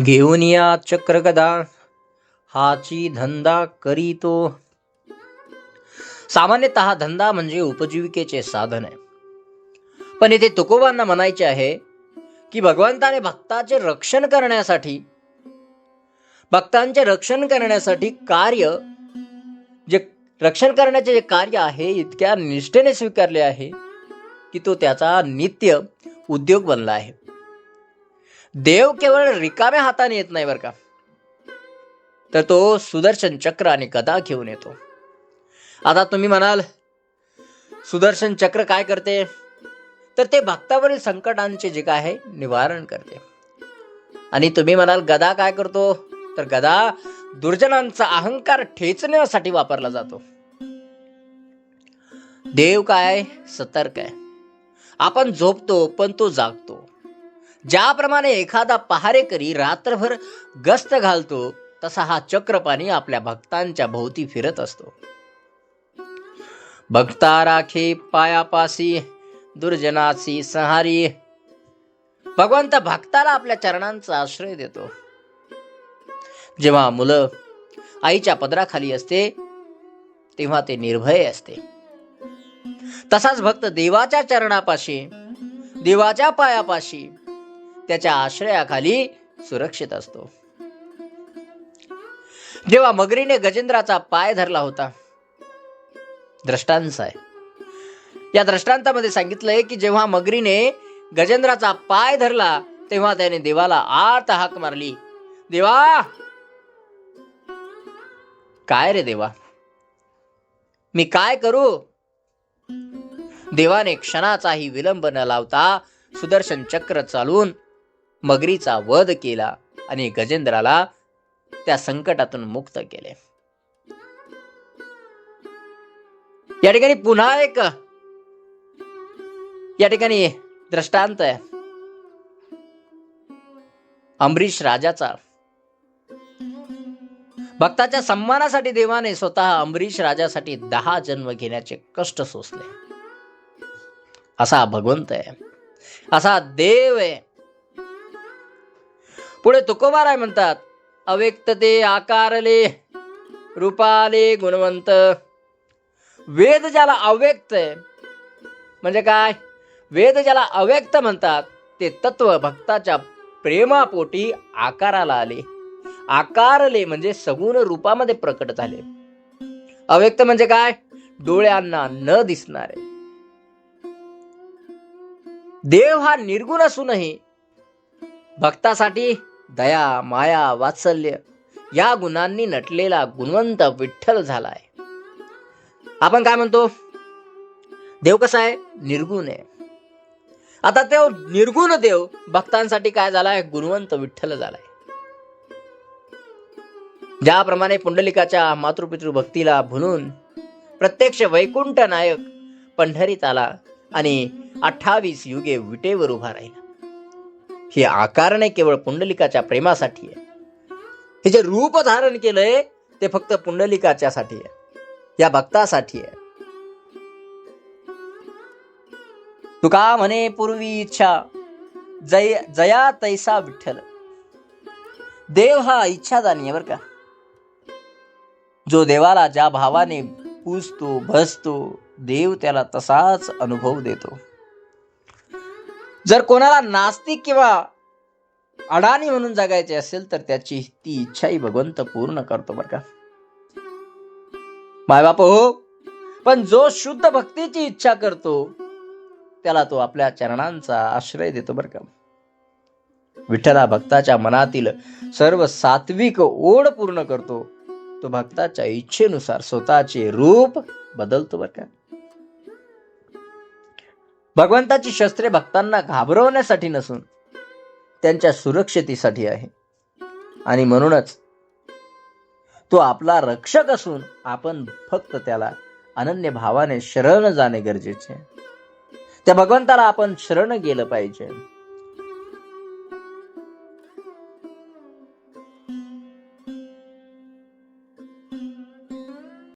घेऊन या चक्रगदा हाची धंदा करीतो. सामान्यतः धंदा म्हणजे उपजीविकेचे साधन आहे, पण इथे तुकोबांना म्हणायचे आहे की भगवंताने भक्तांचे रक्षण करण्यासाठी कार्य जे रक्षण करण्याचे जे कार्य आहे इतक्या निष्ठेने स्वीकारले आहे की तो त्याचा नित्य उद्योग बनला आहे. देव केवळ रिकाम्या हाताने येत नाही बरं का, तर तो सुदर्शन चक्र आणि गदा घेऊन येतो. आता तुम्ही म्हणाल सुदर्शन चक्र काय करते, तर ते भक्तावरील संकटांचे जे काय आहे निवारण करते. आणि तुम्ही म्हणाल गदा काय करतो, तर गदा दुर्जनांचा अहंकार ठेचण्यासाठी वापरला जातो. देव काय सतर्क आहे. आपण झोपतो पण तो जागतो. ज्याप्रमाणे एखादा पहारेकरी रात्रभर गस्त घालतो, तसा हा चक्रपाणी आपल्या भक्तांच्या भोवती फिरत असतो. भक्ता राखे पायापासी दुर्जनाची संहारी. भगवंत भक्ताला आपल्या चरणांचा आश्रय देतो. जेव्हा मुलं आईच्या पदराखाली असते तेव्हा ते निर्भय असते. तसाच भक्त देवाच्या चरणापाशी, देवाच्या पायापाशी, त्याच्या आश्रयाखाली सुरक्षित असतो. जेव्हा मगरीने गजेंद्राचा पाय धरला होता, दृष्टांत आहे. या दृष्टांतामध्ये सांगितलंय की जेव्हा मगरीने गजेंद्राचा पाय धरला तेव्हा त्याने देवाला आर्त हाक मारली, देवा, काय रे देवा, मी काय करू. देवाने क्षणाचाही विलंब न लावता सुदर्शन चक्र चालून मगरीचा वध केला आणि गजेंद्राला त्या संकटातून मुक्त केले. या ठिकाणी पुन्हा एक दृष्टांत आहे अंबरीश राजाचा. भक्ताच्या सन्मानासाठी देवाने स्वतः अंबरीश राजासाठी 10 जन्म घेण्याचे कष्ट सोसले. असा भगवंत आहे, असा देव आहे. पुढे तुकोबाराय म्हणतात, अव्यक्त ते आकारले रूपाले गुणवंत. वेद ज्याला अव्यक्त आहे, म्हणजे काय, वेद ज्याला अव्यक्त म्हणतात ते तत्व भक्ताच्या प्रेमापोटी आकाराला आले. आकारले म्हणजे सगुण रूपामध्ये प्रकट झाले. अव्यक्त म्हणजे काय, डोळ्यांना न दिसणारे. देव हा निर्गुण असूनही भक्तासाठी दया, माया, वात्सल्य या गुणांनी नटलेला गुणवंत विठ्ठल झालाय. आपण काय म्हणतो, देव कसा आहे, निर्गुण आहे. आता तो निर्गुण देव भक्तांसाठी काय झालाय, गुणवंत विठ्ठल झालाय. ज्याप्रमाणे पुंडलिकाच्या मातृपितृ भक्तीला भुलून प्रत्यक्ष वैकुंठ नायक पंढरीत आला आणि 28 युगे विटेवर उभा राहिला. हे आकारणे केवळ पुंडलिकाच्या प्रेमासाठी आहे. हे जे रूप धारण केलंय ते फक्त पुंडलिकाच्या साठी आहे, या भक्तासाठी आहे. तुका म्हणे पूर्वी इच्छा जया तैसा विठ्ठल. देव हा इच्छादानी आहे बरं का. जो देवाला ज्या भावाने पूजतो भजतो, देव त्याला तसाच अनुभव देतो. जर कोणाला नास्तिक किंवा अडाणी म्हणून जगायचे असेल तर त्याची ती इच्छाही भगवंत पूर्ण करतो बरं का. मायबाप हो, पण जो शुद्ध भक्तीची इच्छा करतो त्याला तो आपल्या चरणांचा आश्रय देतो बरं का. विठ्ठला भक्ताच्या मनातील सर्व सात्विक ओढ पूर्ण करतो. तो भक्ताच्या इच्छेनुसार स्वतःचे रूप बदलतो बरं का. भगवंताची शस्त्रे भक्तांना घाबरवण्यासाठी नसून त्यांच्या सुरक्षितेसाठी आहे. आणि म्हणूनच तो आपला रक्षक असून आपण फक्त त्याला अनन्य भावाने शरण जाणे गरजेचे आहे. त्या भगवंताला आपण शरण गेलं पाहिजे.